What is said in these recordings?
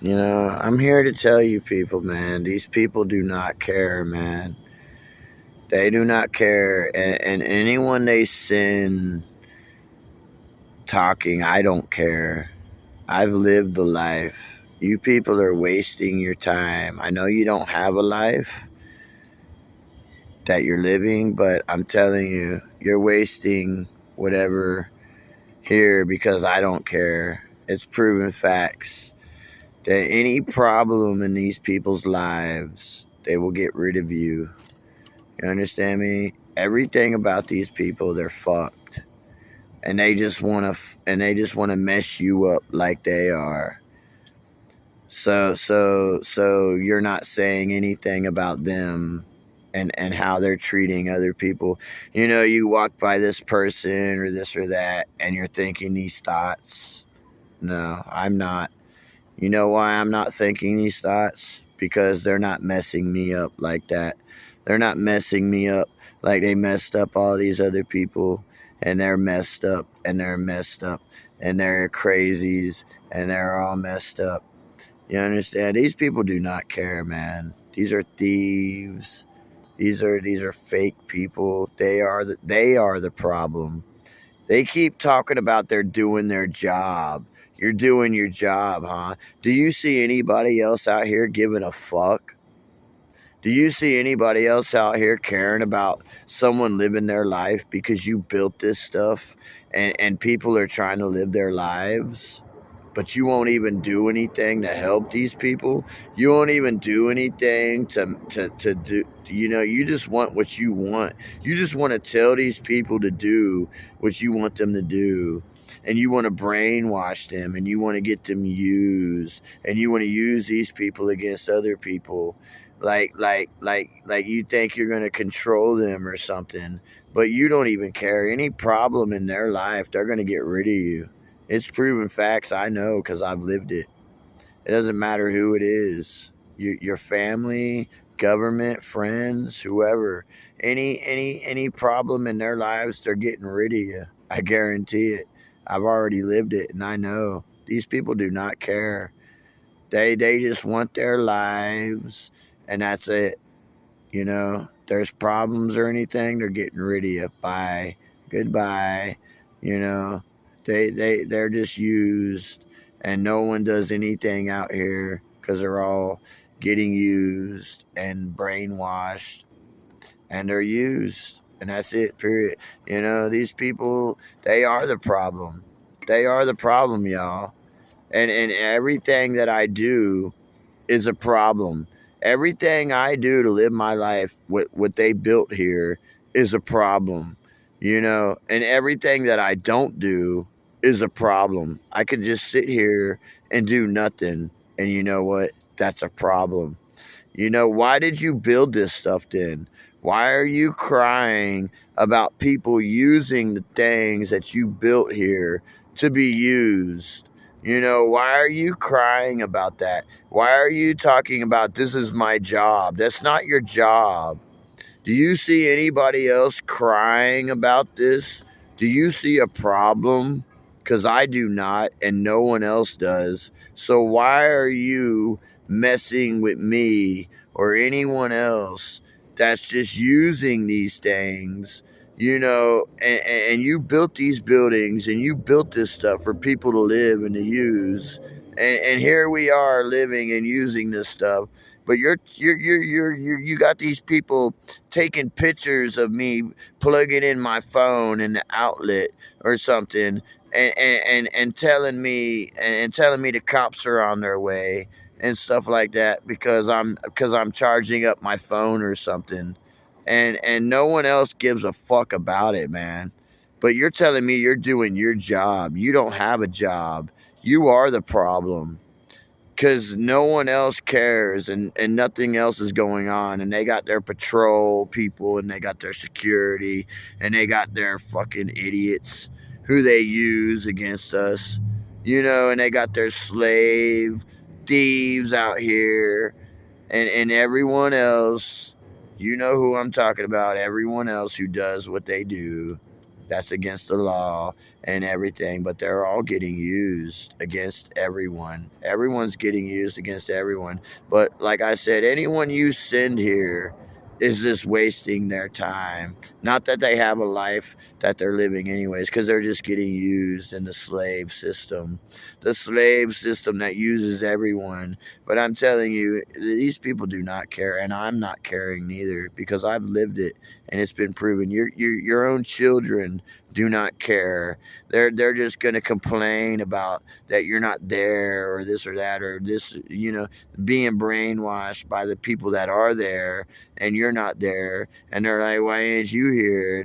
I'm here to tell you people, man, these people do not care, man. They do not care. And anyone they send talking, I don't care. I've lived the life. You people are wasting your time. I know you don't have a life that you're living, but I'm telling you, you're wasting whatever here because I don't care. It's proven facts that any problem in these people's lives, they will get rid of you. You understand me? Everything about these people, they're fucked, and they just want to mess you up like they are. So you're not saying anything about them and how they're treating other people. You walk by this person or this or that, and you're thinking these thoughts. No, I'm not. You know why I'm not thinking these thoughts? Because they're not messing me up like that. They're not messing me up like they messed up all these other people, and they're messed up, and they're messed up, and they're crazies, and they're all messed up. You understand? These people do not care, man. These are thieves. These are fake people. They are the problem. They keep talking about they're doing their job. You're doing your job, huh? Do you see anybody else out here giving a fuck? Do you see anybody else out here caring about someone living their life because you built this stuff and people are trying to live their lives? But you won't even do anything to help these people. You won't even do anything to do. You just want what you want. You just want to tell these people to do what you want them to do. And you want to brainwash them, and you want to get them used, and you want to use these people against other people. Like you think you're going to control them or something, but you don't even care. Any problem in their life, they're going to get rid of you. It's proven facts. I know because I've lived it. It doesn't matter who it is. Your family, government, friends, whoever. Any problem in their lives, they're getting rid of you. I guarantee it. I've already lived it, and I know these people do not care. They just want their lives, and that's it. There's problems or anything, they're getting rid of you. Bye, goodbye. You know, they're just used, and no one does anything out here because they're all getting used and brainwashed, and they're used, and that's it. Period. These people, they are the problem. They are the problem, y'all. And everything that I do is a problem. Everything I do to live my life, what they built here, is a problem. And everything that I don't do is a problem. I could just sit here and do nothing, and you know what? That's a problem. Why did you build this stuff then? Why are you crying about people using the things that you built here to be used? Why are you crying about that? Why are you talking about this is my job? That's not your job. Do you see anybody else crying about this? Do you see a problem? Because I do not, and no one else does. So why are you messing with me or anyone else that's just using these things? And you built these buildings and you built this stuff for people to live and to use. And here we are living and using this stuff. But you got these people taking pictures of me plugging in my phone in the outlet or something, and telling me the cops are on their way and stuff like that because I'm charging up my phone or something, and no one else gives a fuck about it, man. But you're telling me you're doing your job. You don't have a job. You are the problem because no one else cares, and nothing else is going on, and they got their patrol people, and they got their security, and they got their fucking idiots who they use against us, and they got their slave thieves out here, and everyone else. You know who I'm talking about. Everyone else who does what they do. That's against the law and everything, but they're all getting used against everyone. Everyone's getting used against everyone. But like I said, anyone you send here is just wasting their time. Not that they have a life that they're living anyways, because they're just getting used in the slave system. The slave system that uses everyone. But I'm telling you, these people do not care, and I'm not caring neither, because I've lived it and it's been proven. Your own children do not care. They're just gonna complain about that you're not there, or this or that, or this, being brainwashed by the people that are there and you're not there, and they're like, why ain't you here?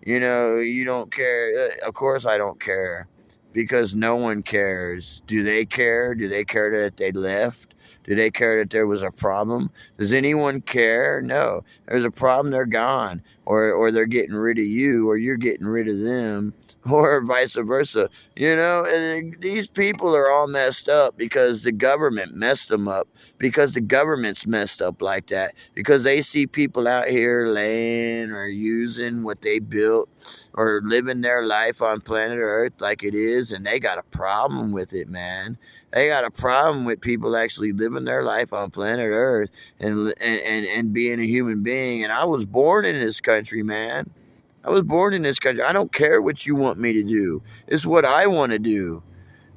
You don't care. Of course I don't care, because no one cares. Do they care? Do they care that they left? Do they care that there was a problem? Does anyone care? No. There's a problem, they're gone. Or they're getting rid of you, or you're getting rid of them, or vice versa. And these people are all messed up because the government messed them up, because the government's messed up like that, because they see people out here laying or using what they built or living their life on planet Earth like it is, and they got a problem with it, man. They got a problem with people actually living their life on planet Earth and being a human being. And I was born in this country, man. I was born in this country. I don't care what you want me to do. It's what I want to do.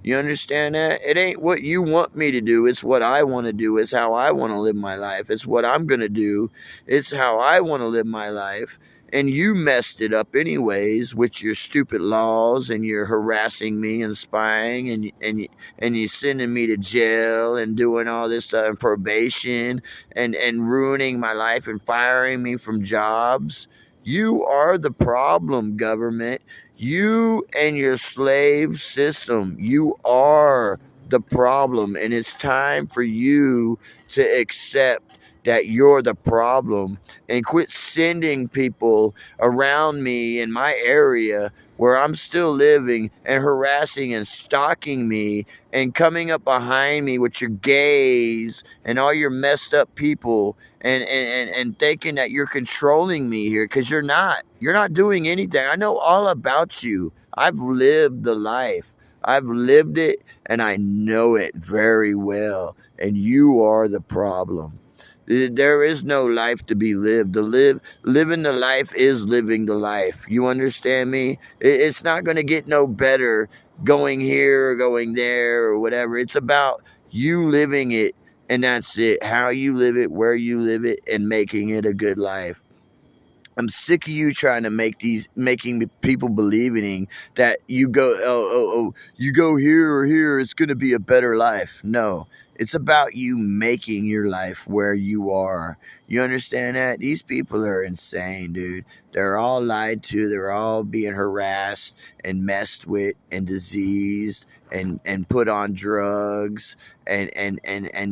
You understand that? It ain't what you want me to do. It's what I want to do. It's how I want to live my life. It's what I'm going to do. It's how I want to live my life. And you messed it up anyways with your stupid laws, and you're harassing me and spying, and you sending me to jail and doing all this stuff and probation and ruining my life and firing me from jobs. You are the problem, government. You and your slave system, you are the problem. And it's time for you to accept that you're the problem and quit sending people around me in my area where I'm still living and harassing and stalking me and coming up behind me with your gays and all your messed up people and thinking that you're controlling me here, because you're not. You're not doing anything. I know all about you. I've lived the life. I've lived it, and I know it very well. And you are the problem. There is no life to be lived. Living the life is living the life. You understand me? It's not going to get no better going here or going there or whatever. It's about you living it, and that's it. How you live it, where you live it, and making it a good life. I'm sick of you trying to making people believing that you go, you go here or here, it's going to be a better life. No, it's about you making your life where you are. You understand that? These people are insane, dude. They're all lied to. They're all being harassed and messed with and diseased and put on drugs, and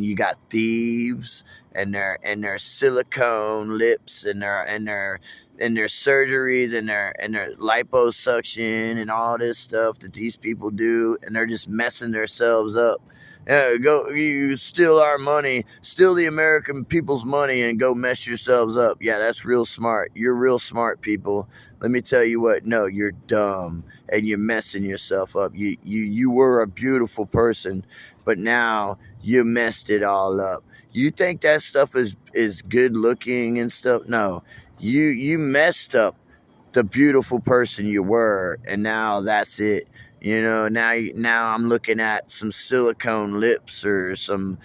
you got thieves and their silicone lips and their surgeries and their liposuction and all this stuff that these people do, and they're just messing themselves up. Go, you steal our money, steal the American people's money, and go mess yourselves up. Yeah, that's real smart. You're real smart, people. Let me tell you what. No, you're dumb, and you're messing yourself up. You were a beautiful person, but now you messed it all up. You think that stuff is good looking and stuff? No, you messed up the beautiful person you were, and now that's it. Now I'm looking at some silicone lips or some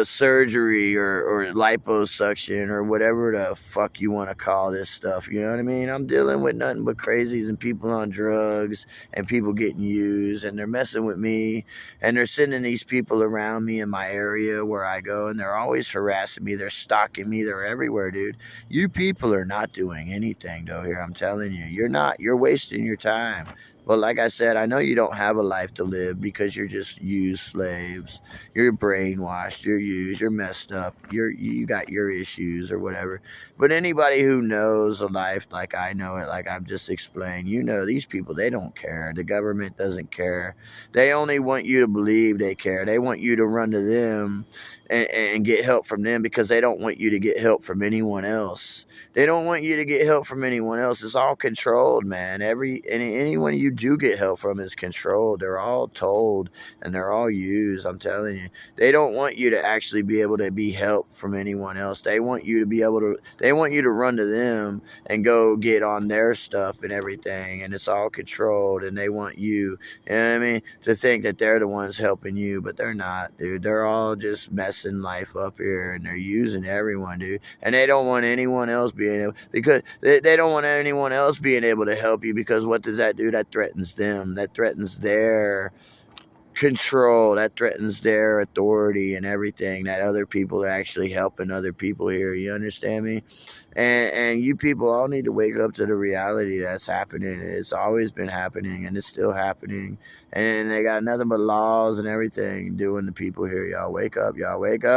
surgery or liposuction or whatever the fuck you want to call this stuff. You know what I mean? I'm dealing with nothing but crazies and people on drugs and people getting used, and they're messing with me, and they're sending these people around me in my area where I go, and they're always harassing me. They're stalking me. They're everywhere, dude. You people are not doing anything, though, here. I'm telling you. You're not. You're wasting your time. But like I said, I know you don't have a life to live because you're just used slaves. You're brainwashed. You're used. You're messed up. You got your issues or whatever. But anybody who knows a life like I know it, like I'm just explaining, these people, they don't care. The government doesn't care. They only want you to believe they care. They want you to run to them and get help from them because they don't want you to get help from anyone else. They don't want you to get help from anyone else. It's all controlled, man. Anyone you do get help from is controlled. They're all told and they're all used. I'm telling you, they don't want you to actually be able to be helped from anyone else. They want you to be able to. They want you to run to them and go get on their stuff and everything. And it's all controlled. And they want you, to think that they're the ones helping you, but they're not, dude. They're all just messing life up here, and they're using everyone, dude. And they don't want anyone else being able, because they don't want anyone else being able to help you, because what does that do? That threatens them. That threatens their control. That threatens their authority and everything. That other people are actually helping other people here. You understand me? And you people all need to wake up to the reality that's happening. It's always been happening, and it's still happening. And they got nothing but laws and everything doing the people here. Y'all wake up. Y'all wake up.